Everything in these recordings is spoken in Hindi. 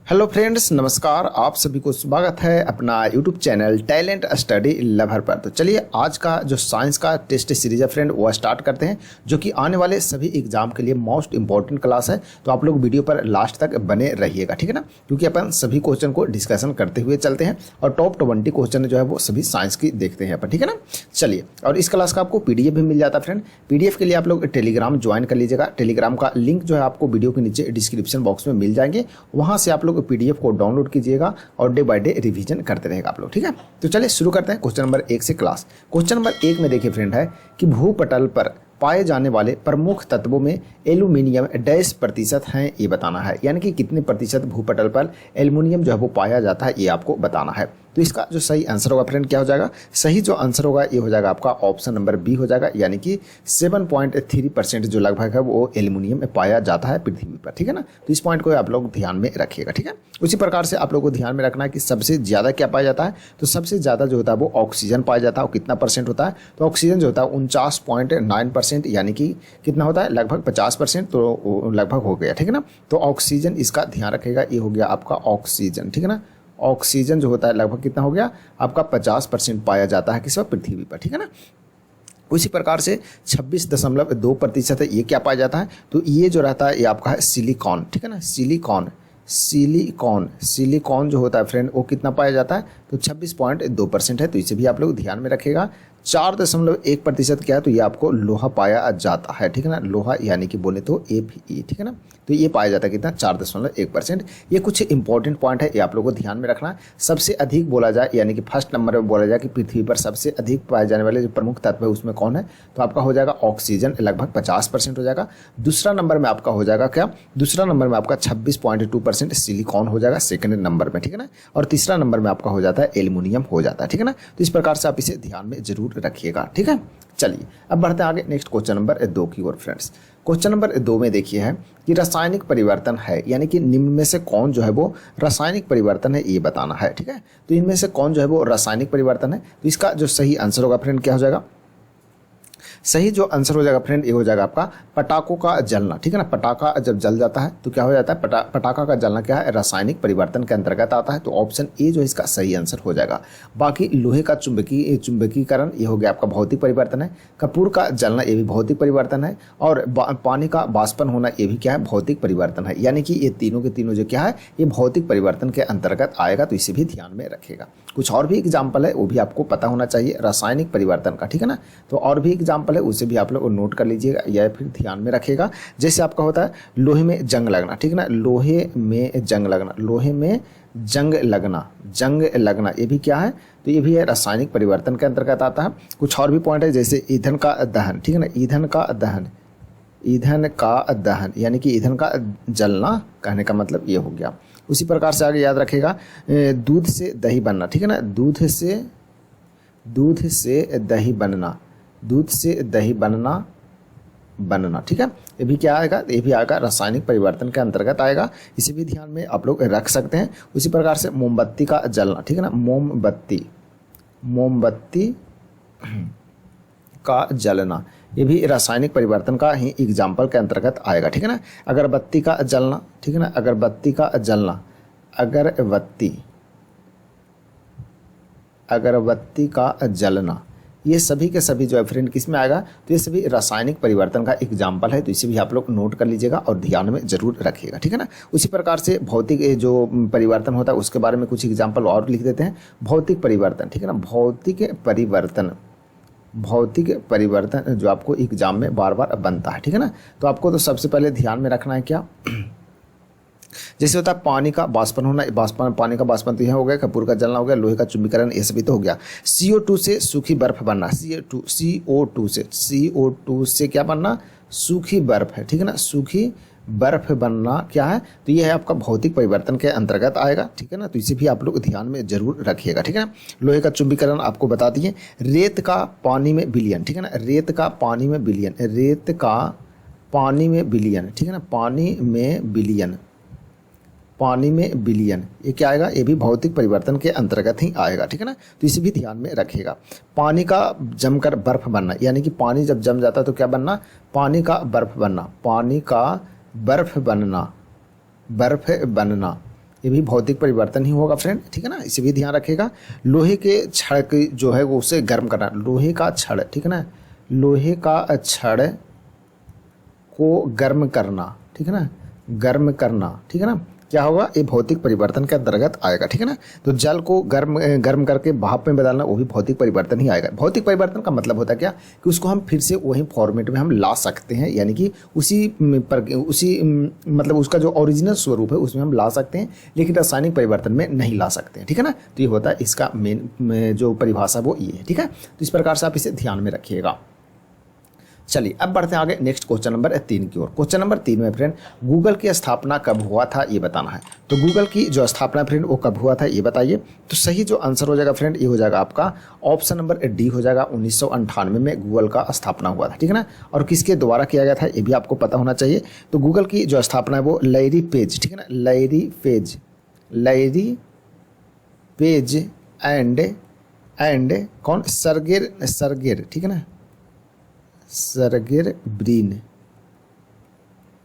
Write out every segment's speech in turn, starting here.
हेलो फ्रेंड्स, नमस्कार। आप सभी को स्वागत है अपना YouTube channel talent study lover पर। तो चलिए आज का जो साइंस का टेस्ट सीरीज है फ्रेंड वो स्टार्ट करते हैं, जो कि आने वाले सभी एग्जाम के लिए मोस्ट इंपॉर्टेंट क्लास है। तो आप लोग वीडियो पर लास्ट तक बने रहिएगा, ठीक है ना, क्योंकि अपन सभी क्वेश्चन को डिस्कशन करते हुए चलते हैं और टॉप 20 क्वेश्चन जो है वो सभी साइंस की देखते हैं अपन, ठीक है ना। चलिए, और इस क्लास का आपको PDF भी मिल जाता है फ्रेंड। PDF के लिए आप लोग टेलीग्राम ज्वाइन कर लीजिएगा। टेलीग्राम का लिंक जो है आपको वीडियो के नीचे डिस्क्रिप्शन बॉक्स में मिल जाएंगे, वहाँ से आप लोग PDF को डाउनलोड कीजिएगा और डे बाय डे रिवीजन करते रहेगा आप लोग, ठीक है। तो चलिए शुरू करते हैं क्वेश्चन नंबर 1 से क्लास। क्वेश्चन नंबर 1 में देखिए फ्रेंड है कि भूपटल पर पाए जाने वाले प्रमुख तत्वों में एल्यूमिनियम डैश प्रतिशत हैं, ये बताना है। यानी कि कितने प्रतिशत भूपटल पर एल्यूमिनियम जो है वो पाया जाता है, ये आपको बताना है। तो इसका जो सही आंसर होगा फ्रेंड क्या हो जाएगा? सही जो आंसर होगा ये हो जाएगा आपका ऑप्शन नंबर बी हो जाएगा, यानी कि 7.3% जो लगभग है वो एल्यूमिनियम में पाया जाता है पृथ्वी पर, ठीक है ना। तो इस पॉइंट को आप लोग ध्यान में रखिएगा, ठीक है। उसी प्रकार से आप लोगों को ध्यान में रखना है कि सबसे ज़्यादा क्या पाया जाता है। तो सबसे ज़्यादा जो होता है वो ऑक्सीजन पाया जाता है। और कितना परसेंट होता है? तो ऑक्सीजन जो होता है 49.9%, यानी कि कितना होता है? लगभग 50%, तो लगभग हो गया, ठीक है ना। तो ऑक्सीजन, इसका ध्यान रखेगा, ये हो गया आपका ऑक्सीजन, ठीक है ना। ऑक्सीजन जो होता है लगभग कितना हो गया आपका 50% पाया जाता है किस पर? पृथ्वी पर, ठीक है ना। उसी प्रकार से 26.2% है, ये क्या पाया जाता है? तो ये जो रहता है ये आपका है सिलिकॉन, ठीक है ना। सिलिकॉन जो होता है फ्रेंड वो कितना पाया जाता है? तो 26.2% है। तो इसे भी आप लोग ध्यान में रखेगा। 4.1% क्या है? तो ये आपको लोहा पाया जाता है, ठीक है ना। लोहा यानी कि बोले तो Fe, ठीक है ना। तो ये पाया जाता है कितना? 4.1%। ये कुछ इंपॉर्टेंट पॉइंट है, ये आप लोगों को ध्यान में रखना है। सबसे अधिक बोला जाए, यानी कि फर्स्ट नंबर में बोला जाए कि पृथ्वी पर सबसे अधिक पाए जाने वाले जो प्रमुख तत्व है उसमें कौन है? तो आपका हो जाएगा ऑक्सीजन, लगभग 50% हो जाएगा। दूसरा नंबर में आपका हो जाएगा क्या? दूसरा नंबर में आपका 26.2% सिलिकॉन हो जाएगा सेकंड नंबर में, ठीक है ना। और तीसरा नंबर में आपका हो जाता है एल्यूमिनियम हो जाता है, ठीक है ना। तो इस प्रकार से आप इसे ध्यान में जरूर रखिएगा, ठीक है। चलिए अब बढ़ते हैं आगे नेक्स्ट क्वेश्चन नंबर 2 की ओर फ्रेंड्स। क्वेश्चन नंबर 2 में देखिए है कि रासायनिक परिवर्तन है, यानी कि निम्न में से कौन जो है वो रासायनिक परिवर्तन है, ये बताना है, ठीक है। तो इनमें से कौन जो है वो रासायनिक परिवर्तन है? तो इसका जो सही आंसर होगा फ्रेंड क्या हो जाएगा? सही जो आंसर हो जाएगा फ्रेंड ये हो जाएगा आपका पटाखों का जलना, ठीक है ना। पटाखा जब जल जाता है तो क्या हो जाता है? पटाखा का जलना क्या है? रासायनिक परिवर्तन के अंतर्गत आता है। तो ऑप्शन ए जो है इसका सही आंसर हो जाएगा। बाकी लोहे का चुंबकीकरण ये हो गया आपका भौतिक परिवर्तन है। कपूर का जलना ये भी भौतिक परिवर्तन है। और पानी का वाष्पन होना ये भी क्या है? भौतिक परिवर्तन है। यानी कि ये तीनों के तीनों जो क्या है ये भौतिक परिवर्तन के अंतर्गत आएगा। तो इसे भी ध्यान में रखेगा। कुछ और भी एग्जाम्पल है वो भी आपको पता होना चाहिए रासायनिक परिवर्तन का, ठीक है ना। तो और भी एग्जाम्पल है उसे भी आप लोग नोट कर लीजिएगा या फिर ध्यान में रखेगा। जैसे आपका होता है लोहे में जंग लगना, ठीक है ना। लोहे में जंग लगना ये भी क्या है? तो ये भी है रासायनिक परिवर्तन के अंतर्गत आता है। कुछ और भी पॉइंट है जैसे ईंधन का दहन, ठीक है ना। ईंधन का दहन यानी कि ईंधन का जलना, कहने का मतलब ये हो गया। उसी प्रकार से आगे याद रखेगा दूध से दही बनना, ठीक है ना। दूध से दही बनना, ठीक है। ये भी क्या आएगा? ये भी आएगा रासायनिक परिवर्तन के अंतर्गत आएगा। इसे भी ध्यान में आप लोग रख सकते हैं। उसी प्रकार से मोमबत्ती का जलना, ठीक है ना। मोमबत्ती का जलना ये भी रासायनिक परिवर्तन का ही एग्जाम्पल के अंतर्गत आएगा, ठीक है ना। अगरबत्ती का जलना, ठीक है ना। अगरबत्ती का जलना ये सभी के सभी जो है फ्रेंड किस में आएगा? तो ये सभी रासायनिक परिवर्तन का एग्जाम्पल है। तो इसे भी आप लोग नोट कर लीजिएगा और ध्यान में जरूर रखिएगा, ठीक है ना। उसी प्रकार से भौतिक जो परिवर्तन होता है उसके बारे में कुछ एग्जाम्पल और लिख देते हैं। भौतिक परिवर्तन, ठीक है ना। भौतिक परिवर्तन जो आपको एग्जाम में बार बार बनता है, ठीक है ना। तो आपको तो सबसे पहले ध्यान में रखना है क्या? जैसे होता है पानी का वाष्पन होना, पानी का वाष्पन तो यह हो गया। कपूर का जलना हो गया। लोहे का चुंबकीकरण ये सभी तो हो गया। CO2 से सूखी बर्फ बनना, CO2 से क्या बनना? सूखी बर्फ है, ठीक है ना। सूखी बर्फ बनना क्या है? तो ये है आपका भौतिक परिवर्तन के अंतर्गत आएगा, ठीक है ना। तो इसे भी आप लोग ध्यान में जरूर रखिएगा, ठीक है ना। लोहे का चुंबकीकरण आपको बता दिए। रेत का पानी में विलयन, ठीक है ना। रेत का पानी में विलयन, ठीक है ना। पानी में विलयन ये क्या आएगा? ये भी भौतिक परिवर्तन के अंतर्गत ही आएगा, ठीक है ना। तो इसे भी ध्यान में रखिएगा। पानी का जमकर बर्फ बनना, यानी कि पानी जब जम जाता है तो क्या बनना? पानी का बर्फ बनना, ये भी भौतिक परिवर्तन ही होगा फ्रेंड, ठीक है ना, इसे भी ध्यान रखिएगा। लोहे के छड़ की जो है वो उसे गर्म करना, लोहे का छड़, ठीक है ना, लोहे का छड़ को गर्म करना, ठीक है ना, गर्म करना, ठीक है ना, क्या होगा, ये भौतिक परिवर्तन के अंतर्गत आएगा, ठीक है ना। तो जल को गर्म करके भाप में बदलना, वो भी भौतिक परिवर्तन ही आएगा। भौतिक परिवर्तन का मतलब होता है क्या, कि उसको हम फिर से वही फॉर्मेट में हम ला सकते हैं, यानी कि उसी मतलब उसका जो ओरिजिनल स्वरूप है उसमें हम ला सकते हैं, लेकिन रासायनिक परिवर्तन में नहीं ला सकते हैं, ठीक है ना। तो ये होता है इसका मेन जो परिभाषा वो ये है, ठीक है। तो इस प्रकार से आप इसे ध्यान में रखिएगा। चलिए अब बढ़ते हैं आगे नेक्स्ट क्वेश्चन नंबर 3 की ओर। क्वेश्चन नंबर 3 में फ्रेंड गूगल की स्थापना कब हुआ था ये बताना है। तो गूगल की जो स्थापना फ्रेंड वो कब हुआ था ये बताइए। तो सही जो आंसर हो जाएगा फ्रेंड ये हो जाएगा आपका ऑप्शन नंबर डी हो जाएगा। 1998 में गूगल का स्थापना हुआ था, ठीक है ना। और किसके द्वारा किया गया था ये भी आपको पता होना चाहिए। तो गूगल की जो स्थापना है वो लैरी पेज, ठीक है ना, लैरी पेज एंड कौन, सरगेर, ठीक है ना, सरगेर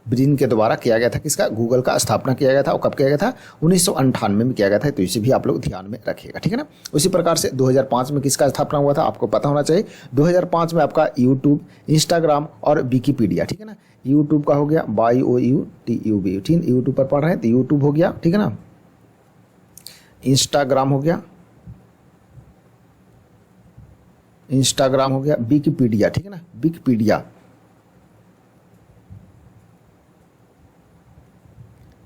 ब्रिन के द्वारा किया गया था। किसका, गूगल का स्थापना किया गया था। और कब किया गया था, 1998 में किया गया था। तो इसे भी आप लोग ध्यान में रखिएगा, ठीक है ना। उसी प्रकार से 2005 में किसका स्थापना हुआ था आपको पता होना चाहिए। 2005 में आपका यूट्यूब, इंस्टाग्राम और विकीपीडिया, ठीक है ना। यूट्यूब का हो गया YOUTUB, ठीक, यूट्यूब पर पढ़ रहे हैं तो यूट्यूब हो गया, ठीक है ना। इंस्टाग्राम हो गया, विकीपीडिया, ठीक है ना,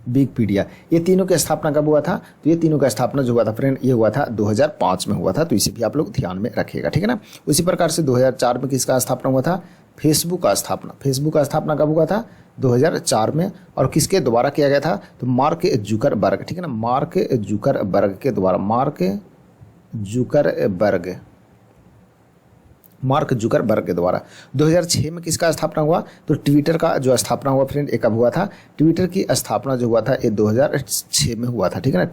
विकीपीडिया, ये तीनों की स्थापना कब हुआ था। तो ये तीनों का स्थापना जो हुआ था फ्रेंड ये हुआ था 2005 में हुआ था। तो इसे भी आप लोग ध्यान में रखिएगा, ठीक है ना। उसी प्रकार से 2004 में किसका स्थापना हुआ था, फेसबुक का स्थापना कब हुआ था, 2004 में। और किसके द्वारा किया गया था, तो मार्क जुकरबर्ग, ठीक है ना, मार्क जुकरबर्ग के द्वारा, मार्क जुकरबर्ग के द्वारा। 2006 में किसका स्थापना हुआ, तो ट्विटर का जो स्थापना हुआ फ्रेंड ये कब हुआ था। ट्विटर की स्थापना जो हुआ था ये 2006 में हुआ था, ठीक है ना।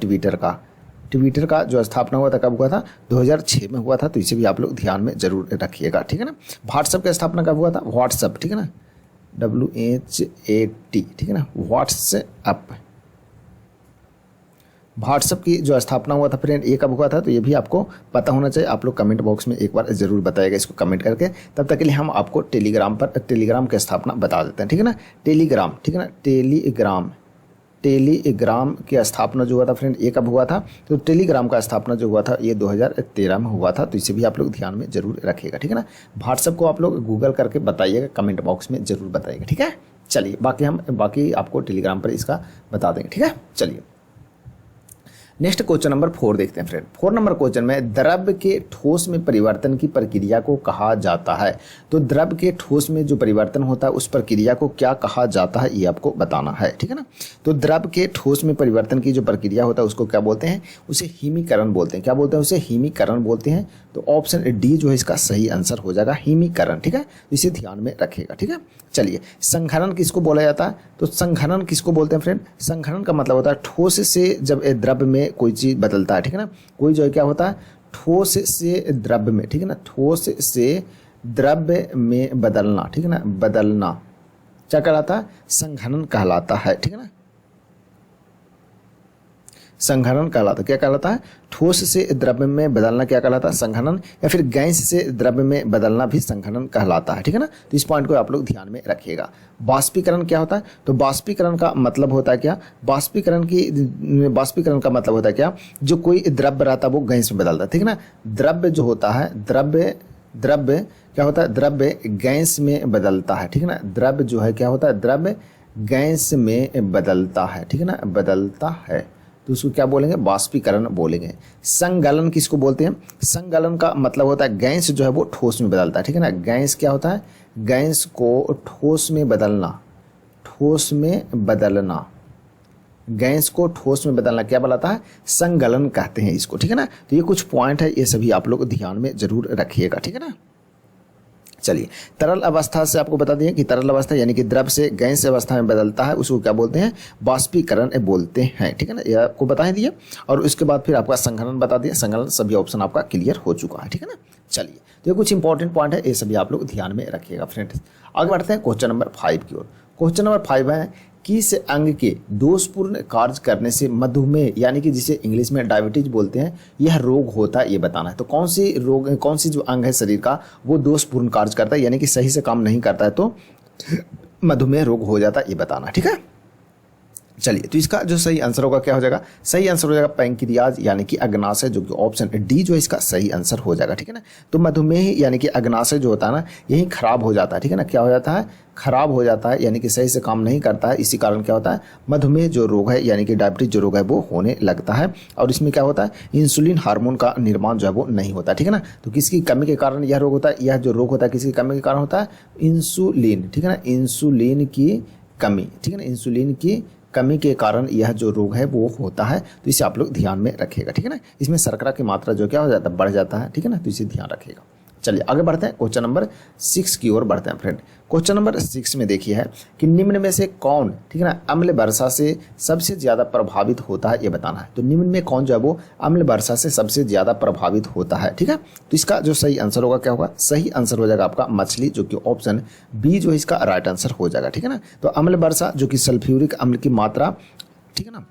ट्विटर का जो स्थापना हुआ था कब हुआ था, 2006 में हुआ था। तो इसे भी आप लोग ध्यान में जरूर रखिएगा, ठीक है ना। व्हाट्सएप की स्थापना कब हुआ था, व्हाट्सएप, ठीक है ना, WHAT, ठीक है ना, व्हाट्सएप की जो स्थापना हुआ था फ्रेंड ये कब हुआ था। तो ये भी आपको पता होना चाहिए। आप लोग कमेंट बॉक्स में एक बार जरूर बताइएगा इसको कमेंट करके। तब तक के लिए हम आपको टेलीग्राम की स्थापना बता देते हैं, ठीक है ना। टेलीग्राम, ठीक है ना, टेलीग्राम की स्थापना जो हुआ था फ्रेंड ये कब हुआ था। तो टेलीग्राम का स्थापना जो हुआ था ये 2013 में हुआ था। तो इसे भी आप लोग ध्यान में जरूर रखिएगा, ठीक है ना। व्हाट्सएप को आप लोग गूगल करके बताइएगा, कमेंट बॉक्स में जरूर बताइएगा, ठीक है। चलिए बाकी आपको टेलीग्राम पर इसका बता देंगे, ठीक है। चलिए नेक्स्ट क्वेश्चन नंबर 4 देखते हैं फ्रेंड। 4 नंबर क्वेश्चन में द्रव्य के ठोस में परिवर्तन की प्रक्रिया को कहा जाता है। तो द्रव्य के ठोस में जो परिवर्तन होता है उस प्रक्रिया को क्या कहा जाता है ये आपको बताना है, ठीक है ना। तो द्रव्य के ठोस में परिवर्तन की जो प्रक्रिया होता है उसको क्या बोलते हैं, उसे हिमीकरण बोलते हैं। क्या बोलते हैं, उसे हिमीकरण बोलते हैं। तो ऑप्शन डी जो है इसका सही आंसर हो जाएगा, हिमीकरण, ठीक है। इसे ध्यान में रखिएगा, ठीक है। चलिए संघनन किसको बोला जाता है, तो संघनन किसको बोलते हैं फ्रेंड। संघनन का मतलब होता है ठोस से जब द्रव्य में कोई चीज बदलता है, ठीक है ना। कोई जो है क्या होता है, ठोस से द्रव्य में, ठीक है ना, ठोस से द्रव्य में बदलना, ठीक है ना, बदलना क्या कहलाता है, संघनन कहलाता है, ठीक है ना। संघनन कहलाता, क्या कहलाता है, ठोस से द्रव्य में बदलना क्या कहलाता है, संघनन। या फिर गैस से द्रव्य में बदलना भी संघनन कहलाता है, ठीक है ना। तो इस पॉइंट को आप लोग ध्यान में रखिएगा। बाष्पीकरण क्या होता है, तो बाष्पीकरण का मतलब होता है क्या, बाष्पीकरण का मतलब होता है क्या, जो कोई द्रव्य रहता है वो गैस में बदलता है, ठीक है ना। द्रव्य जो होता है, द्रव्य क्या होता है, द्रव्य गैस में बदलता है, ठीक है ना। द्रव्य जो है क्या होता है, द्रव्य गैस में बदलता है, ठीक है ना, बदलता है। तो उसको क्या बोलेंगे, बाष्पीकरण बोलेंगे। संगलन किसको बोलते हैं, संगलन का मतलब होता है गैस जो है वो ठोस में बदलता है, ठीक है ना। गैस क्या होता है, गैस को ठोस में बदलना, गैस को ठोस में बदलना क्या बताता है, संगलन कहते हैं इसको, ठीक है ना। तो ये कुछ पॉइंट है, ये सभी आप लोग ध्यान में जरूर रखिएगा, ठीक है ना। चलिए तरल अवस्था से आपको बता दें कि तरल अवस्था यानी कि द्रव से गैस अवस्था में बदलता है उसको क्या बोलते हैं, बाष्पीकरण बोलते हैं, ठीक है ना। ये आपको बता दिए और उसके बाद फिर आपका संघनन बता दिया। संघनन सभी ऑप्शन आपका क्लियर हो चुका है, ठीक है ना। चलिए तो ये कुछ इंपॉर्टेंट पॉइंट है, ये सभी आप लोग ध्यान में रखिएगा फ्रेंड्स। आगे बढ़ते हैं क्वेश्चन नंबर 5 की ओर। क्वेश्चन नंबर 5 है, किस अंग के दोषपूर्ण कार्य करने से मधुमेह यानी कि जिसे इंग्लिश में डायबिटीज बोलते हैं यह रोग होता है, ये बताना है। तो कौन सी जो अंग है शरीर का वो दोषपूर्ण कार्य करता है यानी कि सही से काम नहीं करता है तो मधुमेह रोग हो जाता है, ये बताना है, ठीक है। चलिए, तो इसका जो सही आंसर होगा क्या हो जाएगा, सही आंसर हो जाएगा पैंक्रियाज यानी कि अग्नाशय, जो कि ऑप्शन डी जो है इसका सही आंसर हो जाएगा, ठीक है ना। तो मधुमेह यानी कि अग्नाशय जो होता है ना यही खराब हो जाता है, ठीक है ना। क्या हो जाता है, खराब हो जाता है यानी कि सही से काम नहीं करता है, इसी कारण क्या होता है मधुमेह जो रोग है यानी कि डायबिटीज जो रोग है वो होने लगता है। और इसमें क्या होता है, इंसुलिन हार्मोन का निर्माण जो है वो नहीं होता, ठीक है ना। तो किसकी कमी के कारण यह रोग होता है, यह जो रोग होता है किसकी कमी के कारण होता है, इंसुलिन, ठीक है ना, इंसुलिन की कमी, ठीक है ना, इंसुलिन की कमी के कारण यह जो रोग है वो होता है। तो इसे आप लोग ध्यान में रखिएगा, ठीक है ना। इसमें शर्करा की मात्रा जो क्या हो जाता है, बढ़ जाता है, ठीक है ना, तो इसे ध्यान रखिएगा। चलिए आगे बढ़ते हैं, क्वेश्चन नंबर 6 की ओर बढ़ते हैं फ्रेंड। क्वेश्चन नंबर 6 में देखिए है कि निम्न में से कौन, ठीक है ना, अम्ल वर्षा से सबसे ज्यादा प्रभावित होता है, ये बताना है। तो निम्न में कौन जो है वो अम्ल वर्षा से सबसे ज्यादा प्रभावित होता है, ठीक है। तो इसका जो सही आंसर होगा क्या होगा, सही आंसर हो जाएगा आपका मछली, जो कि ऑप्शन बी जो है इसका राइट आंसर हो जाएगा, ठीक है ना। तो अम्ल वर्षा जो कि सल्फ्यूरिक अम्ल की मात्रा, ठीक है ना,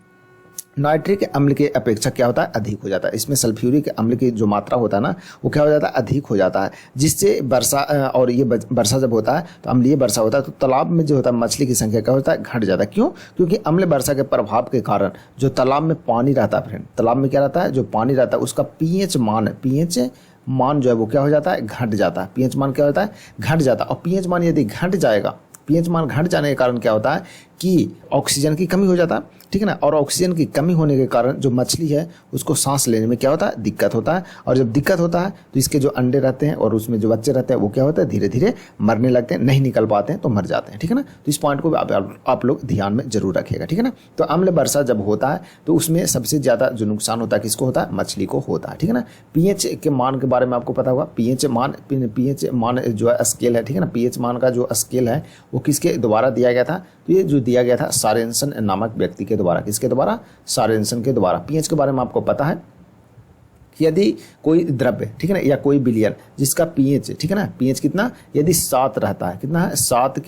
नाइट्रिक अम्ल के अपेक्षा क्या होता है, अधिक हो जाता है। इसमें सल्फ्यूरिक अम्ल की जो मात्रा होता है ना वो क्या हो जाता है, अधिक हो जाता है, जिससे वर्षा और ये वर्षा जब होता है तो अम्लीय वर्षा होता है तो तालाब में जो होता है मछली की संख्या क्या होता है, घट जाता है। क्यों, क्योंकि अम्ल वर्षा के प्रभाव के कारण जो तालाब में पानी रहता है फ्रेंड, तालाब में क्या रहता है, जो पानी रहता है उसका पीएच मान जो है वो क्या हो जाता है, घट जाता है। पीएच मान क्या होता है, घट जाता है। और पीएच मान यदि घट जाएगा, पीएच मान घट जाने के कारण क्या होता है कि ऑक्सीजन की कमी हो जाता है, ठीक है ना। और ऑक्सीजन की कमी होने के कारण जो मछली है उसको सांस लेने में क्या होता है, दिक्कत होता है। और जब दिक्कत होता है तो इसके जो अंडे रहते हैं और उसमें जो बच्चे रहते हैं वो क्या होता है, धीरे धीरे मरने लगते हैं, नहीं निकल पाते हैं तो मर जाते हैं, ठीक है ना। तो इस पॉइंट को आप लोग ध्यान में जरूर रखिएगा, ठीक है ना। तो अम्ल वर्षा जब होता है तो उसमें सबसे ज्यादा जो नुकसान होता है किसको होता है, मछली को होता है, ठीक है ना। पीएच के मान के बारे में आपको पता होगा, पीएच मान जो है स्केल है, ठीक है ना, पीएच मान का जो स्केल है वो किसके द्वारा दिया गया था, तो ये जो दिया गया था सारेंसन नामक व्यक्ति के द्वारा, किसके द्वारा, सारेंसन के द्वारा। पीएच के बारे में आपको पता है कि यदि कोई द्रव्य, ठीक है ना, या कोई विलयन जिसका पीएच, ठीक है ना, पीएच कितना, यदि 7 रहता है, कितना है, 7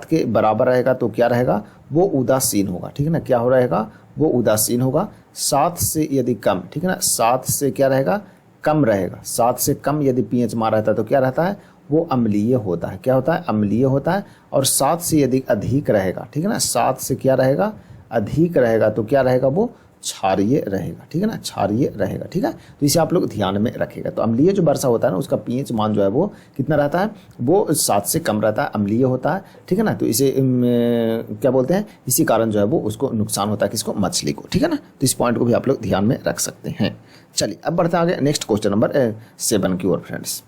के बराबर रहेगा तो क्या रहेगा, वो उदासीन होगा, ठीक है ना, क्या हो रहेगा, वो उदासीन होगा। 7 से यदि कम, ठीक है ना, 7 से क्या रहेगा, कम रहेगा। 7 से कम यदि पीएच मान रहता है तो क्या रहता है, वो अम्लीय होता है, क्या होता है, अम्लीय होता है। और 7 से यदि अधिक रहेगा, ठीक है ना, 7 से क्या रहेगा, अधिक रहेगा तो क्या रहेगा, वो क्षारीय रहेगा, ठीक है ना, क्षारीय रहेगा, ठीक है। तो इसे आप लोग ध्यान में रखिएगा। तो अम्लीय जो वर्षा होता है ना उसका पीएच मान जो है वो कितना रहता है, वो 7 से कम रहता है, अम्लीय होता है, ठीक है ना। तो इसे क्या बोलते हैं, इसी कारण जो है वो उसको नुकसान होता है, किसको, मछली को, ठीक है ना। तो इस पॉइंट को भी आप लोग ध्यान में रख सकते हैं। चलिए अब बढ़ते हैं आगे नेक्स्ट क्वेश्चन नंबर 7 की ओर फ्रेंड्स।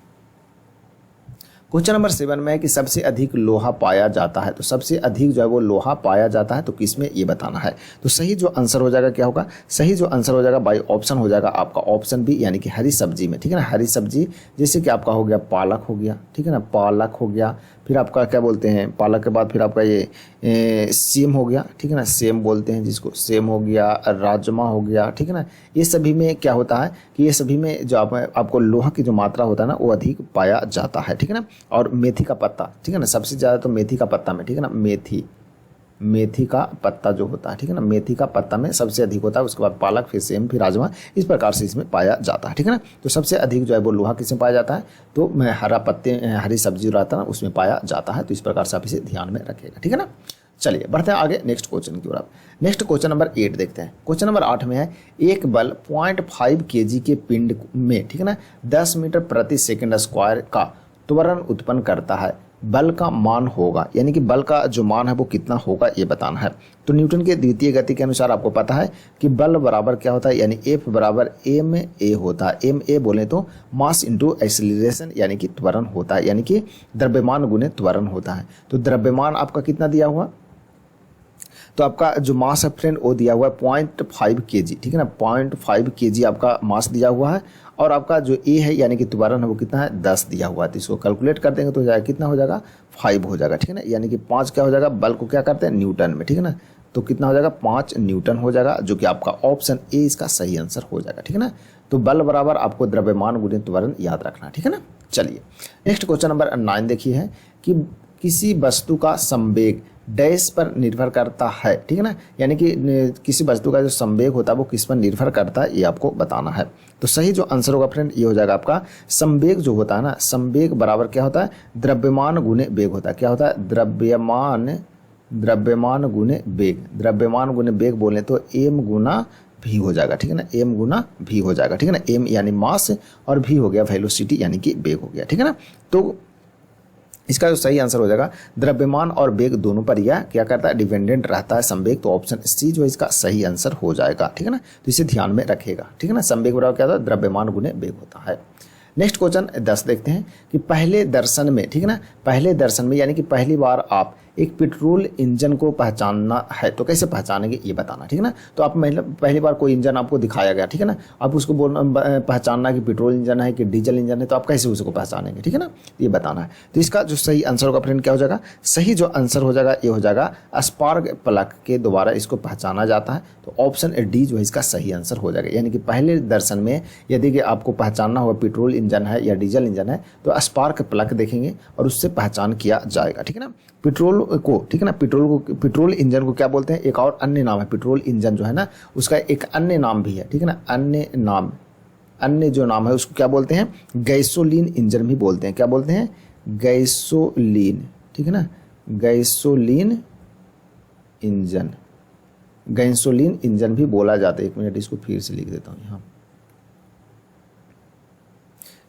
क्वेश्चन नंबर 7 में है कि सबसे अधिक लोहा पाया जाता है, तो सबसे अधिक जो है वो लोहा पाया जाता है तो किसमें, ये बताना है। तो सही जो आंसर हो जाएगा क्या होगा, सही जो आंसर हो जाएगा बाई ऑप्शन हो जाएगा आपका ऑप्शन बी यानी कि हरी सब्जी में, ठीक है ना। हरी सब्जी जैसे कि आपका हो गया पालक हो गया, ठीक है ना, पालक हो गया, फिर आपका क्या बोलते हैं, पालक के बाद फिर आपका ये सेम हो गया, ठीक है ना, सेम बोलते हैं जिसको, सेम हो गया, राजमा हो गया, ठीक है ना। ये सभी में क्या होता है कि ये सभी में जो आपको लोहा की जो मात्रा होता है ना वो अधिक पाया जाता है, ठीक है ना। और मेथी का पत्ता, ठीक है ना, सबसे ज़्यादा तो मेथी का पत्ता में, ठीक है ना, मेथी का पत्ता जो होता है, ठीक है ना, मेथी का पत्ता में सबसे अधिक होता है। उसके बाद पालक, फिर सेम, फिर राजमा, इस प्रकार से इसमें पाया जाता है, ठीक है ना। तो सबसे अधिक जो है वो लोहा किसमें पाया जाता है, तो हरी सब्जी रहता है ना उसमें पाया जाता है। तो इस प्रकार से आप इसे ध्यान में रखिएगा, ठीक है ना। चलिए बढ़ते हैं आगे नेक्स्ट क्वेश्चन की ओर। आप नेक्स्ट क्वेश्चन नंबर 8 देखते हैं। क्वेश्चन नंबर 8 में है एक बल 0.5 kg के पिंड में, ठीक है ना, 10 मीटर प्रति सेकंड स्क्वायर का त्वरण उत्पन्न करता है, बल का मान होगा, यानी कि बल का जो मान है वो कितना होगा ये बताना है। तो न्यूटन के द्वितीय गति के अनुसार आपको पता है कि बल बराबर क्या होता है, यानी F बराबर ma होता है। ma बोले तो मास इंटू एक्सीलरेशन यानी कि त्वरण होता है, यानी कि द्रव्यमान गुने त्वरण होता है। तो द्रव्यमान आपका कितना दिया हुआ, तो आपका जो मास है फ्रेंड वो दिया हुआ है 0.5 kg, ठीक है ना, 0.5 kg आपका मास दिया हुआ है। और आपका जो ए है यानी कि त्वरण है वो कितना है, 10 दिया हुआ है। तो इसको कैलकुलेट कर देंगे तो हो जाएगा, कितना हो जाएगा, 5 हो जाएगा, ठीक है ना। यानी कि 5 क्या हो जाएगा, बल को क्या करते हैं, न्यूटन में, ठीक है ना। तो कितना हो जाएगा, 5 न्यूटन हो जाएगा, जो कि आपका ऑप्शन ए इसका सही आंसर हो जाएगा, ठीक है ना। तो बल बराबर आपको द्रव्यमान गुणित त्वरण याद रखना, ठीक है ना। चलिए नेक्स्ट क्वेश्चन नंबर 9 देखिए है कि किसी वस्तु का संवेग डैश पर निर्भर करता है, ठीक है ना, यानी कि किसी वस्तु का जो संवेग होता है वो किस पर निर्भर करता है ये आपको बताना है। तो सही जो आंसर होगा फ्रेंड ये हो जाएगा आपका संवेग जो होता है ना, संवेग बराबर क्या होता है, द्रव्यमान गुने वेग होता है। क्या होता है, द्रव्यमान गुने वेग। द्रव्यमान गुने वेग बोले तो एम गुना भी हो जाएगा, ठीक है ना, एम गुना भी हो जाएगा, ठीक है ना, एम यानी मास और भी हो गया वेलोसिटी यानी कि वेग हो गया, ठीक है ना। तो इसका जो सही आंसर हो जाएगा द्रव्यमान और वेग दोनों पर यह क्या करता है, डिपेंडेंट रहता है संवेग। तो ऑप्शन सी जो है इसका सही आंसर हो जाएगा, ठीक है ना। तो इसे ध्यान में रखिएगा, ठीक है ना। संवेग बराबर क्या होता है, द्रव्यमान गुने वेग होता है। नेक्स्ट क्वेश्चन 10 देखते हैं कि पहले दर्शन में, ठीक है ना, पहले दर्शन में यानी कि पहली बार आप एक पेट्रोल इंजन को पहचानना है तो कैसे पहचानेंगे ये बताना, ठीक है ना। तो आप पहली बार कोई इंजन आपको दिखाया गया, ठीक है ना, आप उसको पहचानना कि पेट्रोल इंजन है कि डीजल इंजन है, तो आप कैसे उसको पहचानेंगे, ठीक है ना, ये बताना है। तो इसका जो सही आंसर होगा फ्रेंड क्या हो जाएगा, सही जो आंसर हो जाएगा ये हो जाएगा स्पार्क प्लग के द्वारा इसको पहचाना जाता है। तो ऑप्शन डी जो है इसका सही आंसर हो जाएगा, यानी कि पहले दर्शन में यदि कि आपको पहचानना होगा पेट्रोल इंजन है या डीजल इंजन है तो स्पार्क प्लग देखेंगे और उससे पहचान किया जाएगा, ठीक है ना। पेट्रोल को, ठीक है ना, पेट्रोल इंजन को क्या बोलते हैं, एक और अन्य नाम है पेट्रोल इंजन जो है ना उसका एक अन्य नाम भी है, ठीक है ना, अन्य जो नाम है उसको क्या बोलते हैं, गैसोलीन इंजन भी बोलते हैं। क्या बोलते हैं, गैसोलीन, ठीक है ना, गैसोलीन इंजन भी बोला जाता है। एक मिनट इसको फिर से लिख देता हूँ यहाँ,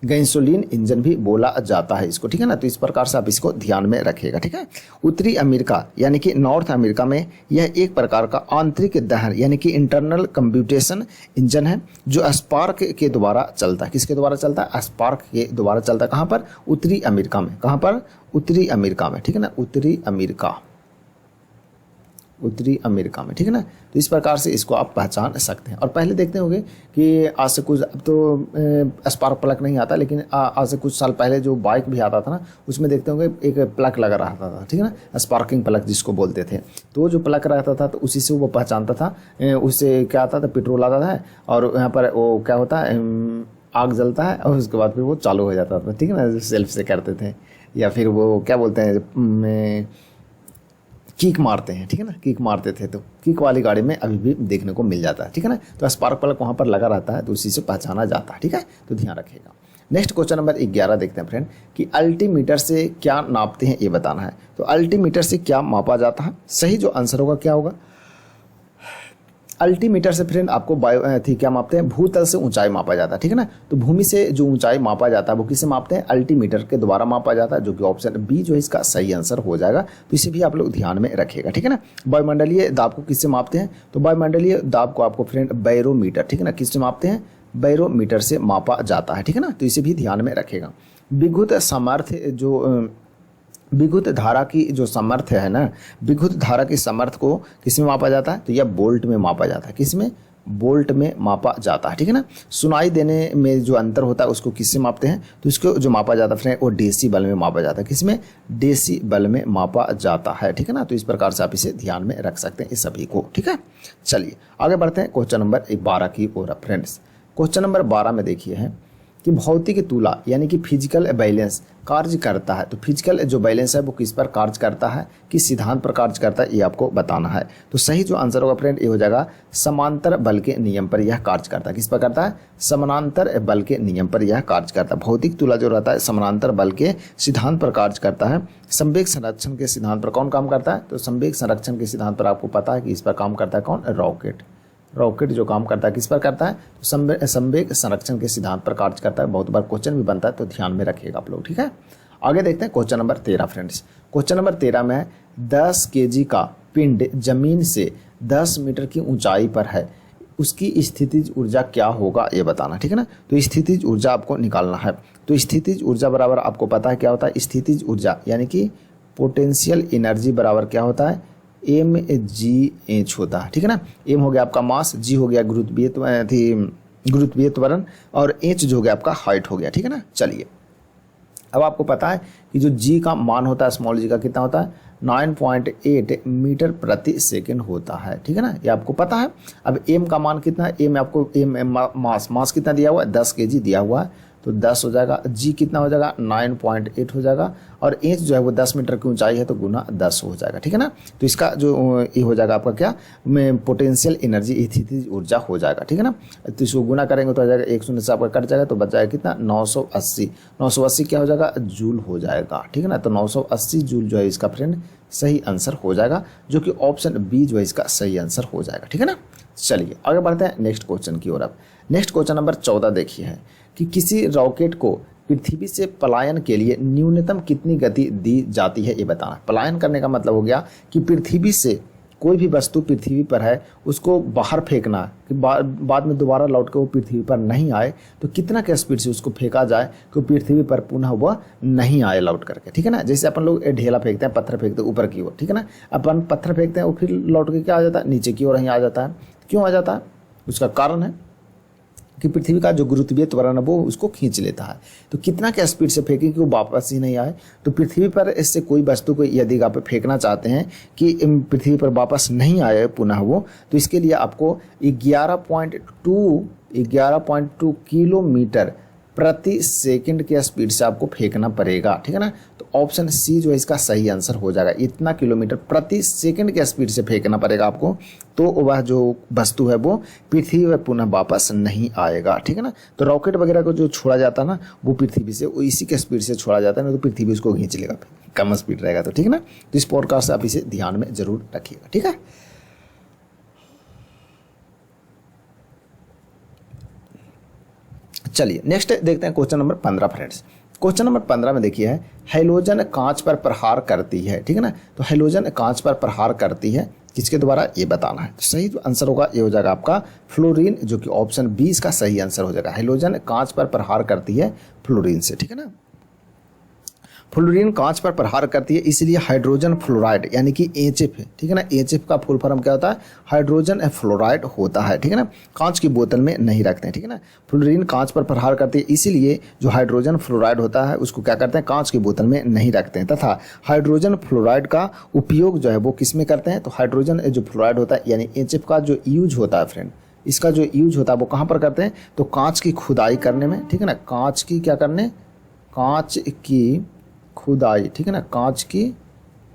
गैसोलीन इंजन भी बोला जाता है इसको, ठीक है ना। तो इस प्रकार से आप इसको ध्यान में रखिएगा, ठीक है। उत्तरी अमेरिका यानी कि नॉर्थ अमेरिका में यह एक प्रकार का आंतरिक दहन यानी कि इंटरनल कंप्यूटेशन इंजन है जो स्पार्क के द्वारा चलता है। किसके द्वारा चलता है, स्पार्क के द्वारा चलता है। कहाँ पर, उत्तरी अमेरिका में। कहाँ पर, उत्तरी अमेरिका में, ठीक है ना, उत्तरी अमेरिका में, ठीक है ना। तो इस प्रकार से इसको आप पहचान सकते हैं। और पहले देखते होंगे कि आज से कुछ, अब तो स्पार्क प्लग नहीं आता, लेकिन आज से कुछ साल पहले जो बाइक भी आता था ना उसमें देखते होंगे एक प्लग लगा रहता था, ठीक है ना, स्पार्किंग प्लग जिसको बोलते थे। तो जो प्लग रहता था तो उसी से वो पहचानता था, उससे क्या आता था, पेट्रोल आता था और यहाँ पर वो क्या होता है, आग जलता है और उसके बाद फिर वो चालू हो जाता था, ठीक है ना, सेल्फ से करते थे। या फिर वो क्या बोलते हैं, किक मारते हैं, ठीक है ना, किक मारते थे। तो किक वाली गाड़ी में अभी भी देखने को मिल जाता है, ठीक है ना। तो स्पार्क प्लग वहाँ पर लगा रहता है तो उसी से पहचाना जाता है, ठीक है। तो ध्यान रखिएगा। नेक्स्ट क्वेश्चन नंबर 11 देखते हैं फ्रेंड कि अल्टीमीटर से क्या नापते हैं ये बताना है। तो अल्टीमीटर से क्या मापा जाता है, सही जो आंसर होगा क्या होगा, अल्टीमीटर से फ्रेंड आपको क्या मापते हैं, भूतल से ऊंचाई मापा जाता है, ठीक है ना। तो भूमि से जो ऊंचाई मापा जाता है वो किसे मापते हैं, अल्टीमीटर के द्वारा मापा जाता है, जो कि ऑप्शन बी जो है इसका सही आंसर हो जाएगा। तो इसे भी आप लोग ध्यान में रखिएगा, ठीक है ना। वायुमंडलीय दाब को किससे मापते हैं, तो वायुमंडलीय दाब को आपको फ्रेंड बैरोमीटर, ठीक है ना, किससे मापते हैं, बैरोमीटर से मापा जाता है, ठीक है ना। तो इसे भी ध्यान में रखिएगा। विद्युत धारा की जो सामर्थ्य है ना, विद्युत धारा की सामर्थ्य को किसमें मापा जाता है, तो यह वोल्ट में मापा जाता है। किसमें, वोल्ट में मापा जाता है, ठीक है ना। सुनाई देने में जो अंतर होता है उसको किससे मापते हैं, तो इसको जो मापा जाता है फ्रेंड वो डेसीबल में मापा जाता है। किसमें, डेसीबल में मापा जाता है, ठीक है ना। तो इस प्रकार से आप इसे ध्यान में रख सकते हैं इस सभी को, ठीक है। चलिए आगे बढ़ते हैं क्वेश्चन नंबर 12 की ओर फ्रेंड्स। क्वेश्चन नंबर 12 में देखिए है कि भौतिक तुला यानी कि फिजिकल बैलेंस कार्य करता है। तो फिजिकल जो बैलेंस है वो किस पर कार्य करता है, किस सिद्धांत पर कार्य करता है ये आपको बताना है। तो सही जो आंसर होगा फ्रेंड ये हो जाएगा समांतर बल के नियम पर यह कार्य करता है। किस पर करता है, समानांतर बल के नियम पर यह कार्य करता है। भौतिक तुला जो रहता है समानांतर बल के सिद्धांत पर कार्य करता है। संवेग संरक्षण के सिद्धांत पर कौन काम करता है, तो संवेग संरक्षण के सिद्धांत पर आपको पता है कि इस पर काम करता है कौन, रॉकेट जो काम करता है किस पर करता है, तो संवेग संरक्षण के सिद्धांत पर कार्य करता है। बहुत बार क्वेश्चन भी बनता है तो ध्यान में रखिएगा आप लोग, ठीक है। आगे देखते हैं question number 13 friends. Question number 13 में 10 केजी का पिंड जमीन से 10 मीटर की ऊंचाई पर है, उसकी स्थितिज ऊर्जा क्या होगा ये बताना, ठीक है ना। तो स्थितिज ऊर्जा आपको निकालना है। तो स्थितिज ऊर्जा बराबर आपको पता है क्या होता है, स्थितिज ऊर्जा यानी कि पोटेंशियल एनर्जी बराबर क्या होता है, mgh होता है, ठीक है ना। m हो गया आपका मास, g हो गया गुरुत्वीय त्वरण और h जो हो गया आपका हाइट हो गया, ठीक है ना। चलिए अब आपको पता है कि जो g का मान होता है स्मॉल g का कितना होता है, 9.8 मीटर प्रति सेकंड होता है, ठीक है ना, ये आपको पता है। अब m का मान कितना है, m आपको मास कितना दिया हुआ है, 10 kg दिया हुआ है। तो 10 हो जाएगा। जी कितना हो जाएगा 9.8 हो जाएगा। और इंच जो है वो 10 मीटर की ऊंचाई है तो गुना 10 हो जाएगा, ठीक है ना। तो इसका जो ये हो जाएगा आपका क्या में पोटेंशियल एनर्जी स्थितिज ऊर्जा हो जाएगा, ठीक है ना। तो इसको गुना करेंगे तो आ जाएगा 1 शून्य से आपका कट जाएगा तो बच जाएगा कितना 980 क्या हो जाएगा जूल हो जाएगा, ठीक है ना। तो 980 जूल जो है इसका फ्रेंड सही आंसर हो जाएगा, जो कि ऑप्शन बी जो है इसका सही आंसर हो जाएगा, ठीक है ना। चलिए आगे बढ़ते हैं नेक्स्ट क्वेश्चन की ओर। अब नेक्स्ट क्वेश्चन नंबर 14 देखिए है कि किसी रॉकेट को पृथ्वी से पलायन के लिए न्यूनतम कितनी गति दी जाती है ये बताना। पलायन करने का मतलब हो गया कि पृथ्वी से कोई भी वस्तु पृथ्वी पर है उसको बाहर फेंकना कि बाद में दोबारा लौट के वो पृथ्वी पर नहीं आए, तो कितना के स्पीड से उसको फेंका जाए कि पृथ्वी पर पुनः वह नहीं आए लौट करके, ठीक है ना। जैसे अपन लोग ढेला फेंकते हैं, पत्थर फेंकते हैं ऊपर की ओर, ठीक है ना। अपन पत्थर फेंकते हैं वो फिर लौट के क्या आ जाता है नीचे की ओर ही आ जाता है। क्यों आ जाता है? उसका कारण है कि पृथ्वी का जो गुरुत्वीय त्वरण है वो उसको खींच लेता है। तो कितना क्या स्पीड से फेंकें कि वो वापस ही नहीं आए। तो पृथ्वी पर इससे कोई वस्तु को यदि आप फेंकना चाहते हैं कि पृथ्वी पर वापस नहीं आए पुनः वो, तो इसके लिए आपको 11.2 किलोमीटर प्रति सेकंड के स्पीड से आपको फेंकना पड़ेगा, ठीक है ना। तो ऑप्शन सी जो है इसका सही आंसर हो जाएगा। इतना किलोमीटर प्रति सेकंड के स्पीड से फेंकना पड़ेगा आपको, तो वह जो वस्तु है वो पृथ्वी पर पुनः वापस नहीं आएगा, ठीक है ना। तो रॉकेट वगैरह को जो छोड़ा जाता है ना वो पृथ्वी से वो इसी के स्पीड से छोड़ा जाता है, नहीं तो पृथ्वी उसको खींच लेगा, कम स्पीड रहेगा, तो ठीक है ना। तो इस पॉडकास्ट से आप इसे ध्यान में जरूर रखिएगा, ठीक है। चलिए नेक्स्ट देखते हैं question number 15 friends. Question number 15 में देखिए है हैलोजन कांच पर प्रहार करती है, ठीक है ना। तो हैलोजन कांच पर प्रहार करती है किसके द्वारा ये बताना है। तो सही आंसर होगा ये हो जाएगा आपका फ्लोरीन, जो कि ऑप्शन 20 का सही आंसर हो जाएगा। हैलोजन कांच पर प्रहार करती है फ्लोरीन से, ठीक है ना। फ्लोरीन कांच पर प्रहार करती है इसलिए हाइड्रोजन फ्लोराइड यानी कि HF है, ठीक है ना। HF का फुल फॉर्म क्या होता है हाइड्रोजन फ्लोराइड होता है, ठीक है ना। कांच की बोतल में नहीं रखते हैं, ठीक है ना। फ्लोरीन कांच पर प्रहार करती है इसीलिए जो हाइड्रोजन फ्लोराइड होता है उसको क्या करते हैं कांच की बोतल में नहीं रखते हैं। तथा हाइड्रोजन फ्लोराइड का उपयोग जो है वो किस में करते हैं, तो हाइड्रोजन जो फ्लोराइड होता है यानी HF का जो यूज होता है फ्रेंड, इसका जो यूज होता है वो कहाँ पर करते हैं, तो कांच की खुदाई करने में, ठीक है ना। कांच की क्या करने, कांच की खुदाई, ठीक है ना। कांच की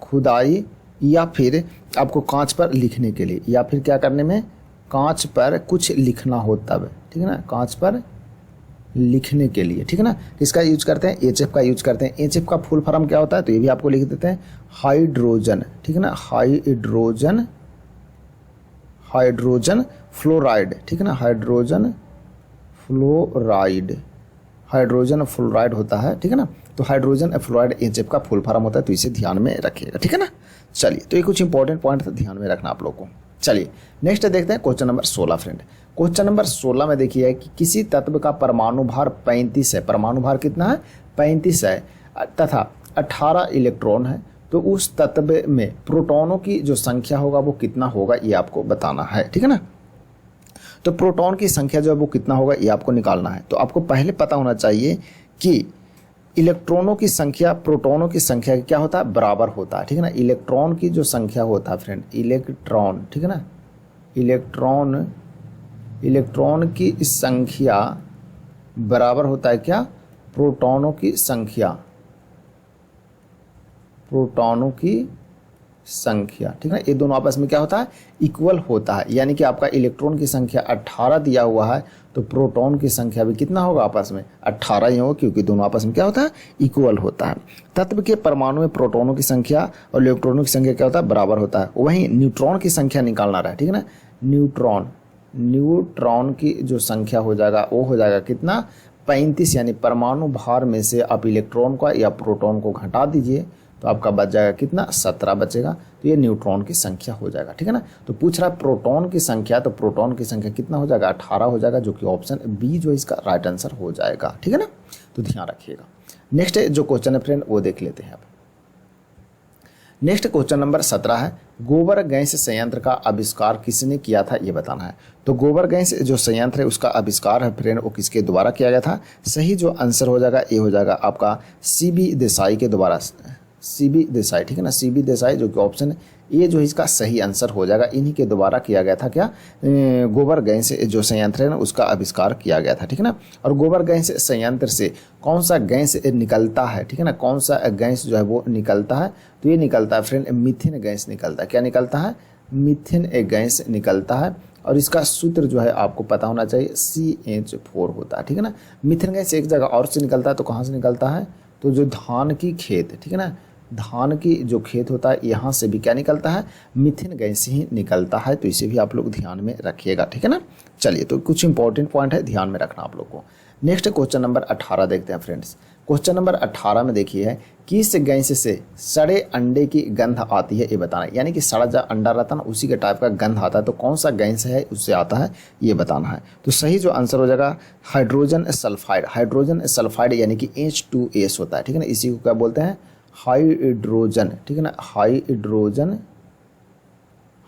खुदाई या फिर आपको कांच पर लिखने के लिए, या फिर क्या करने में कांच पर कुछ लिखना हो तब, ठीक है ना। कांच पर लिखने के लिए, ठीक है ना। किसका यूज करते हैं, HF का यूज करते हैं। HF का फुल फॉर्म क्या होता है तो ये भी आपको लिख देते हैं हाइड्रोजन, ठीक है ना। हाइड्रोजन फ्लोराइड, ठीक है ना। हाइड्रोजन फ्लोराइड होता है, ठीक है ना। तो हाइड्रोजन फ्लोराइड HF का फुल फॉर्म होता है, तो इसे ध्यान में रखिएगा, ठीक है ना। चलिए तो ये कुछ इंपॉर्टेंट पॉइंट ध्यान में रखना आप लोग को। चलिए नेक्स्ट देखते हैं question number 16 friend. Question number 16 में देखिए कि किसी तत्व का परमाणु भार 35 है। परमाणु भार कितना है 35 है तथा 18 इलेक्ट्रॉन है, तो उस तत्व में प्रोटॉनों की जो संख्या होगा वो कितना होगा ये आपको बताना है, ठीक है ना। तो प्रोटॉन की संख्या जो है वो कितना होगा ये आपको निकालना है। तो आपको पहले पता होना चाहिए कि इलेक्ट्रॉनों की संख्या प्रोटॉनों की संख्या क्या होता है बराबर होता है, ठीक है ना। इलेक्ट्रॉन की जो संख्या होता है फ्रेंड, इलेक्ट्रॉन, ठीक है ना। इलेक्ट्रॉन की संख्या बराबर होता है क्या, प्रोटॉनों की संख्या, ठीक है। ये दोनों आपस में क्या होता है इक्वल होता है, यानी कि आपका इलेक्ट्रॉन की संख्या 18 दिया हुआ है तो प्रोटॉन की संख्या भी कितना होगा आपस में 18 ही होगा, क्योंकि दोनों आपस में क्या होता है इक्वल होता है। तत्व के परमाणु में प्रोटॉनों की संख्या और इलेक्ट्रॉनों की संख्या क्या होता है बराबर होता है। वहीं न्यूट्रॉन की संख्या निकालना रहा है, ठीक है ना। न्यूट्रॉन की जो संख्या हो जाएगा वो हो जाएगा कितना 35, यानी परमाणु भार में से आप इलेक्ट्रॉन का या प्रोटॉन को घटा दीजिए तो आपका बच जाएगा कितना 17 बचेगा, तो ये न्यूट्रॉन की संख्या हो जाएगा, ठीक है ना। तो पूछ रहा है प्रोटॉन की संख्या, तो प्रोटॉन की संख्या कितना हो जाएगा 18 हो जाएगा, जो कि ऑप्शन बी जो इसका राइट आंसर हो जाएगा, ठीक है ना। तो ध्यान रखिएगा। नेक्स्ट जो क्वेश्चन है फ्रेंड वो देख लेते हैं आप। नेक्स्ट क्वेश्चन नंबर 17 है गोबर गैस संयंत्र का आविष्कार किसने किया था ये बताना है। तो गोबर गैस जो संयंत्र है उसका आविष्कार है फ्रेंड वो किसके द्वारा किया गया था। सही जो आंसर हो जाएगा ये हो जाएगा आपका CB देसाई के द्वारा, CB देसाई, ठीक है ना। CB देसाई जो कि ऑप्शन ये जो इसका सही आंसर हो जाएगा। इन्हीं के द्वारा किया गया था क्या, गोबर गैस जो संयंत्र है ना उसका आविष्कार किया गया था, ठीक है ना। और गोबर गैस संयंत्र से कौन सा गैस निकलता है, ठीक है ना, कौन सा गैस जो है वो निकलता है, तो ये निकलता है फ्रेंड मीथेन गैस निकलता है। क्या निकलता है, मीथेन गैस निकलता है। और इसका सूत्र जो है आपको पता होना चाहिए, CH4 होता है, ठीक है ना। मीथेन गैस एक जगह और से निकलता है, तो कहाँ से निकलता है, तो जो धान की खेत, ठीक है ना, धान की जो खेत होता है यहाँ से भी क्या निकलता है, मीथेन गैस ही निकलता है। तो इसे भी आप लोग ध्यान में रखिएगा, ठीक है ना। चलिए, तो कुछ इंपॉर्टेंट पॉइंट है, ध्यान में रखना आप लोग को। नेक्स्ट क्वेश्चन नंबर 18 देखते हैं फ्रेंड्स। क्वेश्चन नंबर 18 में देखिए है, किस गैस से सड़े अंडे की गंध आती है, ये बताना है। यानी कि सड़ा जो अंडा रहता है ना उसी के टाइप का गंध आता है, तो कौन सा गैस है उससे आता है, ये बताना है। तो सही जो आंसर हो जाएगा हाइड्रोजन सल्फाइड। हाइड्रोजन सल्फाइड यानी कि H2S होता है, ठीक है ना। इसी को क्या बोलते हैं, हाइड्रोजन, ठीक है ना,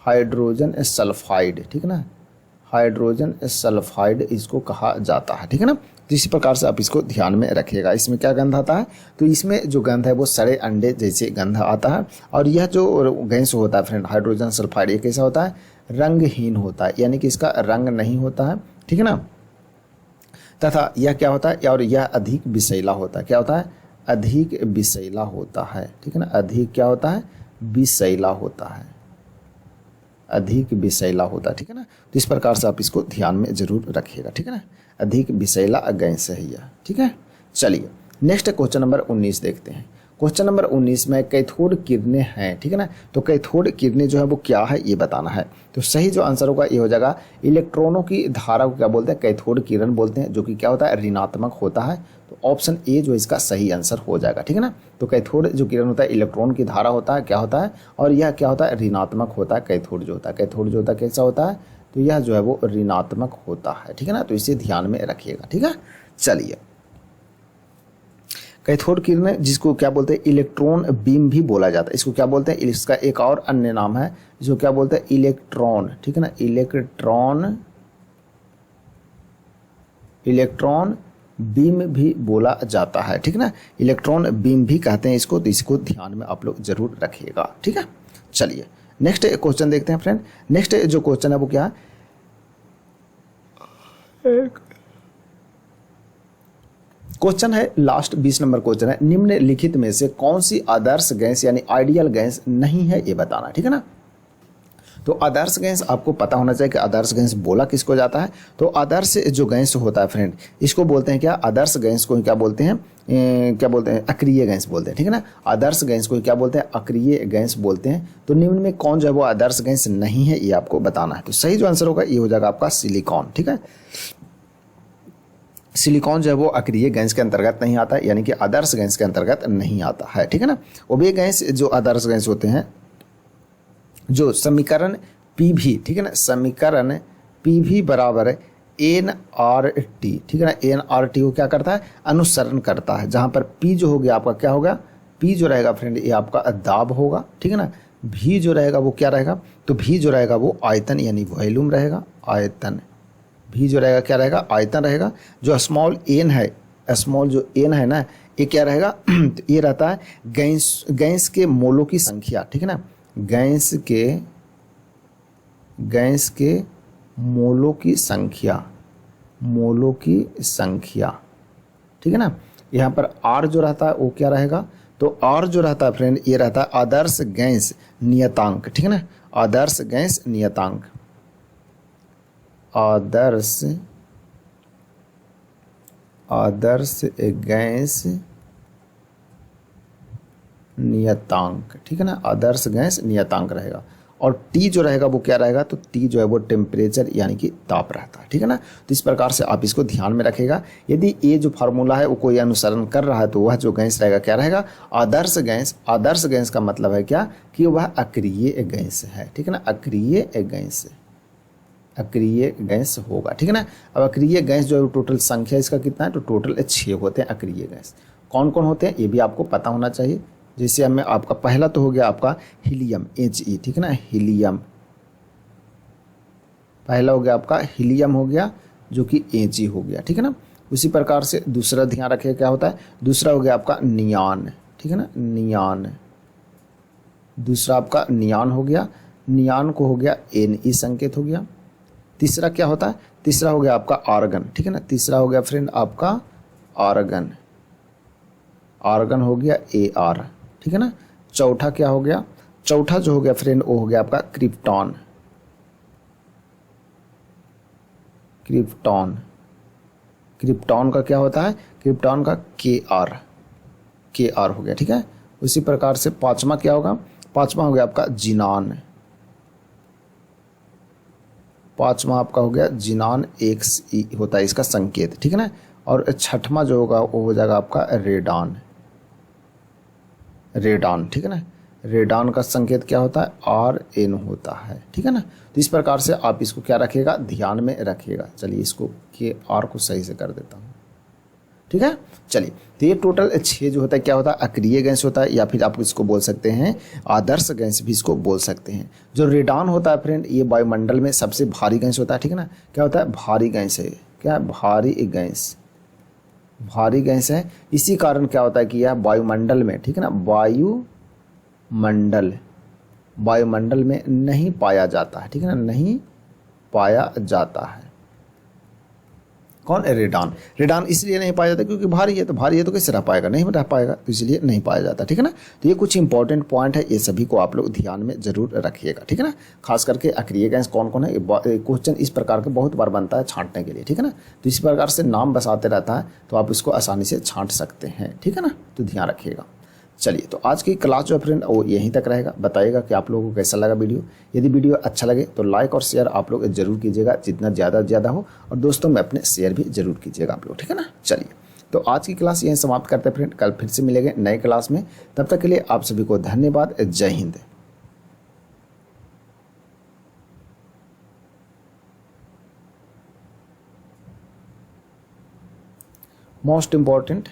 हाइड्रोजन सल्फाइड, ठीक है ना, हाइड्रोजन सल्फाइड इसको कहा जाता है, ठीक है ना। तो इसी प्रकार से आप इसको ध्यान में रखिएगा। इसमें क्या गंध आता है, तो इसमें जो गंध है वो सड़े अंडे जैसे गंध आता है। और यह जो गैस होता है फ्रेंड हाइड्रोजन सल्फाइड, ये कैसा होता है, रंगहीन होता है, यानी कि इसका रंग नहीं होता है, ठीक है ना। तथा यह क्या होता है, और यह अधिक विषैला होता है। क्या होता है, अधिक विषैला होता है, ठीक है ना। अधिक क्या होता है, विषैला होता है, अधिक विषैला होता है, ठीक है ना। तो इस प्रकार से आप इसको ध्यान में जरूर रखिएगा, ठीक है ना। अधिक विषैला गैस है यह, ठीक है। चलिए नेक्स्ट क्वेश्चन नंबर 19 देखते हैं। क्वेश्चन नंबर 19 में कैथोड किरणें हैं, ठीक है ना। तो कैथोड किरणें जो है वो क्या है, ये बताना है। तो सही जो आंसर होगा ये हो जाएगा, इलेक्ट्रॉनों की धारा को क्या बोलते हैं, कैथोड किरण बोलते हैं, जो कि क्या होता है, ऋणात्मक होता है। तो ऑप्शन ए जो इसका सही आंसर हो जाएगा, ठीक है ना। तो कैथोड जो किरण होता है इलेक्ट्रॉन की धारा होता है, क्या होता है, और यह क्या होता है, ऋणात्मक होता है। कैथोड जो होता है, कैथोड जो होता है कैसा होता है, तो यह जो है वो ऋणात्मक होता है, ठीक है ना। तो इसे ध्यान में रखिएगा, ठीक है। चलिए, कैथोड किरण जिसको क्या बोलते हैं, इलेक्ट्रॉन बीम भी बोला जाता है। इसको क्या बोलते हैं, इसका एक और अन्य नाम है जिसको क्या बोलते हैं, इलेक्ट्रॉन, ठीक है ना, इलेक्ट्रॉन बीम भी बोला जाता है, ठीक है ना। इलेक्ट्रॉन बीम भी कहते हैं इसको, तो इसको ध्यान में आप लोग जरूर रखिएगा, ठीक है। चलिए नेक्स्ट क्वेश्चन देखते हैं फ्रेंड। नेक्स्ट जो क्वेश्चन है वो क्या है, क्वेश्चन है लास्ट 20 नंबर क्वेश्चन है, निम्नलिखित में से कौन सी आदर्श गैस यानी आइडियल गैस नहीं है, ये बताना, ठीक है ना। तो आदर्श गैस आपको पता होना चाहिए कि आदर्श गैस बोला किसको जाता है। तो आदर्श जो गैस होता है फ्रेंड, इसको बोलते हैं क्या, आदर्श गैस को क्या बोलते हैं, क्या बोलते हैं, अक्रिय गैस बोलते हैं, ठीक है ना। आदर्श गैस को क्या बोलते हैं, अक्रिय गैस बोलते हैं। तो निम्न में कौन जो है वो आदर्श गैस नहीं है, ये आपको बताना है। तो सही जो आंसर होगा ये हो जाएगा आपका सिलिकॉन, ठीक है। सिलिकॉन जो है वो अक्रिय गैस के अंतर्गत नहीं आता है, यानी कि आदर्श गैस के अंतर्गत नहीं आता है, ठीक है ना। वो वे गैस जो आदर्श गैस होते हैं जो समीकरण PV, ठीक है ना, समीकरण PV बराबर nRT, ठीक है ना, nRT को क्या करता है, अनुसरण करता है। जहाँ पर P जो हो गया आपका क्या होगा, P जो रहेगा फ्रेंड ये आपका दाब होगा, ठीक है ना। V जो रहेगा वो क्या रहेगा, तो V जो रहेगा वो आयतन यानी वॉल्यूम रहेगा, आयतन। V जो रहेगा क्या रहेगा, आयतन रहेगा। जो स्मॉल n है, स्मॉल जो n है ना, ये क्या रहेगा तो ये रहता है गैस के मोलों की संख्या, ठीक है ना, गैस के मोलों की संख्या, ठीक है ना। यहाँ पर R जो रहता है वो क्या रहेगा, तो R जो रहता है फ्रेंड ये रहता है आदर्श गैस नियतांक, ठीक है ना, आदर्श गैस नियतांक, आदर्श गैस नियतांक, ठीक है ना, आदर्श गैस नियतांक रहेगा। और T जो रहेगा वो क्या रहेगा, तो T जो है वो टेम्परेचर यानी कि ताप रहता है, ठीक है ना। तो इस प्रकार से आप इसको ध्यान में रखेगा। यदि ये जो फार्मूला है वो कोई अनुसरण कर रहा है तो वह जो गैस रहेगा क्या रहेगा, आदर्श गैस। आदर्श गैस का मतलब है क्या, कि वह अक्रिय गैस है, ठीक है ना, अक्रिय गैस होगा, ठीक है ना। अब अक्रिय गैस जो है टोटल संख्या इसका कितना है, तो टोटल 6 होते हैं अक्रिय गैस। कौन कौन होते हैं ये भी आपको पता होना चाहिए। जैसे हमें आपका पहला तो हो गया आपका हीलियम He, ठीक है ना, हीलियम पहला हो गया आपका, हीलियम हो गया जो कि He हो गया, ठीक है ना। उसी प्रकार से दूसरा ध्यान रखिए क्या होता है, दूसरा हो गया आपका नियान, ठीक है ना, नियान। दूसरा आपका नियान हो गया, नियान को हो गया Ne संकेत हो गया। तीसरा क्या होता है, तीसरा हो गया आपका आर्गन, ठीक है ना, तीसरा हो गया फ्रेंड आपका आर्गन, आर्गन हो गया Ar, ठीक है ना। चौथा क्या हो गया, चौथा जो हो गया फ्रेंड वो हो गया आपका क्रिप्टॉन, क्रिप्टॉन, क्रिप्टॉन का क्या होता है, क्रिप्टॉन का Kr हो गया, ठीक है। उसी प्रकार से पांचवा क्या होगा, पांचवा हो गया आपका जिनान, पांचवा आपका हो गया जिनान, Xe होता है इसका संकेत, ठीक है ना। और छठवां जो होगा वो हो जाएगा आपका रेडान, रेडान, ठीक है ना। रेडान का संकेत क्या होता है, Rn होता है, ठीक है ना। तो इस प्रकार से आप इसको क्या रखिएगा, ध्यान में रखिएगा। चलिए इसको Kr को सही से कर देता हूँ, ठीक है। चलिए तो ये टोटल 6 जो होता है क्या होता है, अक्रिय गैस होता है, या फिर आप इसको बोल सकते हैं आदर्श गैस भी इसको बोल सकते हैं। जो रेडान होता है फ्रेंड ये वायुमंडल में सबसे भारी गैस होता है, ठीक है ना। क्या होता है, भारी गैस है, क्या भारी गैस, भारी गैस है। इसी कारण क्या होता है कि यह वायुमंडल में, ठीक है ना, वायुमंडल में नहीं पाया जाता है, ठीक है ना, नहीं पाया जाता है। कौन, रेडान, रेडान इसलिए नहीं पाया जाता क्योंकि भारी है, तो भारी है तो कैसे रह पाएगा, नहीं रह पाएगा, तो इसलिए नहीं पाया जाता, ठीक है ना। तो ये कुछ इंपॉर्टेंट पॉइंट है, ये सभी को आप लोग ध्यान में जरूर रखिएगा, ठीक है ना। खास करके अक्रिय गैस कौन कौन है, क्वेश्चन इस प्रकार के बहुत बार बनता है छांटने के लिए, ठीक है ना। तो इस प्रकार से नाम बसाते रहता है तो आप इसको आसानी से छांट सकते हैं, ठीक है ना, तो ध्यान रखिएगा। चलिए तो आज की क्लास जो है फ्रेंड वो यहीं तक रहेगा। बताइएगा कि आप लोगों को कैसा लगा वीडियो। यदि वीडियो अच्छा लगे तो लाइक और शेयर आप लोग जरूर कीजिएगा, जितना ज़्यादा हो, और दोस्तों में अपने शेयर भी जरूर कीजिएगा आप लोग, ठीक है ना। चलिए तो आज की क्लास यहीं समाप्त करते हैं फ्रेंड, कल फिर से मिलेंगे नए क्लास में। तब तक के लिए आप सभी को धन्यवाद, जय हिंद। Most important